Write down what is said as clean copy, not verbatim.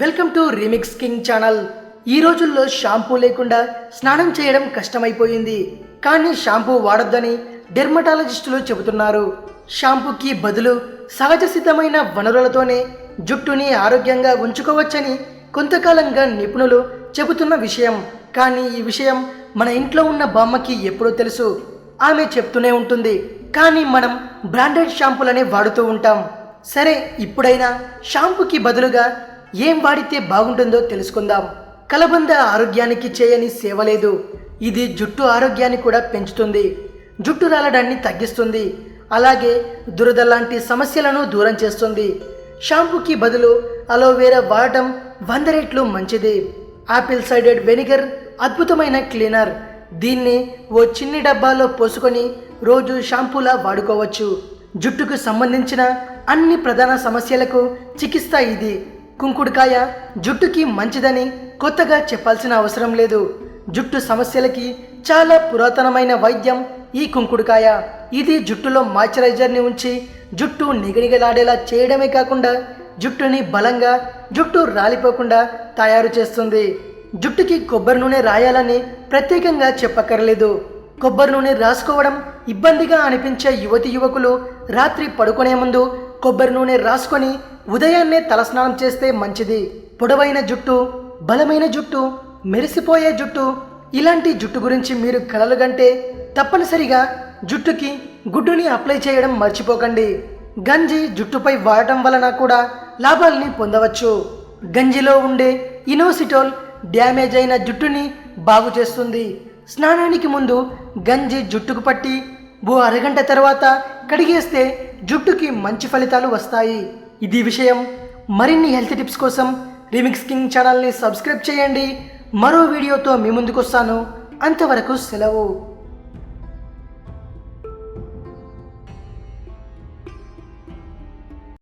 Welcome to remix king channel. ఈ రోజుల్లో shampoo లేకుండా స్నానం చేయడం కష్టమైపోయింది. కానీ షాంపూ వాడొద్దని డెర్మటాలజిస్టులు చెబుతున్నారు. షాంపూకి బదులు సహజ సిద్ధమైన వనరులతోనే జుట్టుని ఆరోగ్యంగా ఉంచుకోవచ్చని కొంతకాలంగా నిపుణులు చెబుతున్న విషయం. కానీ ఈ విషయం మన ఇంట్లో ఉన్న బామ్మకి ఎప్పుడో తెలుసు. ఆమె చెప్తూనే ఉంటుంది. కానీ మనం బ్రాండెడ్ షాంపూలనే వాడుతూ ఉంటాం. సరే, ఇప్పుడైనా షాంపూకి బదులుగా ఏం వాడితే బాగుంటుందో తెలుసుకుందాం. కలబంద ఆరోగ్యానికి చేయని సేవ లేదు. ఇది జుట్టు ఆరోగ్యాన్ని కూడా పెంచుతుంది, జుట్టు రాలడాన్ని తగ్గిస్తుంది, అలాగే దురద లాంటి సమస్యలను దూరం చేస్తుంది. షాంపూకి బదులు అలోవెరా వాడటం 100 రెట్లు మంచిది. ఆపిల్ సైడెడ్ వెనిగర్ అద్భుతమైన క్లీనర్. దీన్ని ఓ చిన్ని డబ్బాలో పోసుకొని రోజు షాంపూలా వాడుకోవచ్చు. జుట్టుకు సంబంధించిన అన్ని ప్రధాన సమస్యలకు చికిత్స ఇది. కుంకుడుకాయ జుట్టుకి మంచిదని కొత్తగా చెప్పాల్సిన అవసరం లేదు. జుట్టు సమస్యలకి చాలా పురాతనమైన వైద్యం ఈ కుంకుడుకాయ. ఇది జుట్టులో మాయిశ్చరైజర్ని ఉంచి జుట్టు నిగనిగలాడేలా చేయడమే కాకుండా జుట్టుని బలంగా, జుట్టు రాలిపోకుండా తయారు చేస్తుంది. జుట్టుకి కొబ్బరి నూనె రాయాలని ప్రత్యేకంగా చెప్పక్కర్లేదు. కొబ్బరి నూనె రాసుకోవడం ఇబ్బందిగా అనిపించే యువకులు రాత్రి పడుకునే ముందు కొబ్బరి నూనె రాసుకొని ఉదయాన్నే తలస్నానం చేస్తే మంచిది. పొడవైన జుట్టు, బలమైన జుట్టు, మెరిసిపోయే జుట్టు, ఇలాంటి జుట్టు గురించి మీరు కలలు గంటే తప్పనిసరిగా జుట్టుకి గుడ్డుని అప్లై చేయడం మర్చిపోకండి. గంజి జుట్టుపై వాడటం వలన కూడా లాభాల్ని పొందవచ్చు. గంజిలో ఉండే ఇనోసిటోల్ డ్యామేజ్ అయిన జుట్టుని బాగు చేస్తుంది. స్నానానికి ముందు గంజి జుట్టుకు పట్టి ఓ అరగంట తర్వాత కడిగేస్తే జుట్టుకి మంచి ఫలితాలు వస్తాయి. ఇది విషయం. మరిన్ని హెల్త్ టిప్స్ కోసం రీమిక్స్ కింగ్ ఛానల్ని సబ్స్క్రైబ్ చేయండి. మరో వీడియోతో మీ ముందుకు వస్తాను. అంతవరకు సెలవు.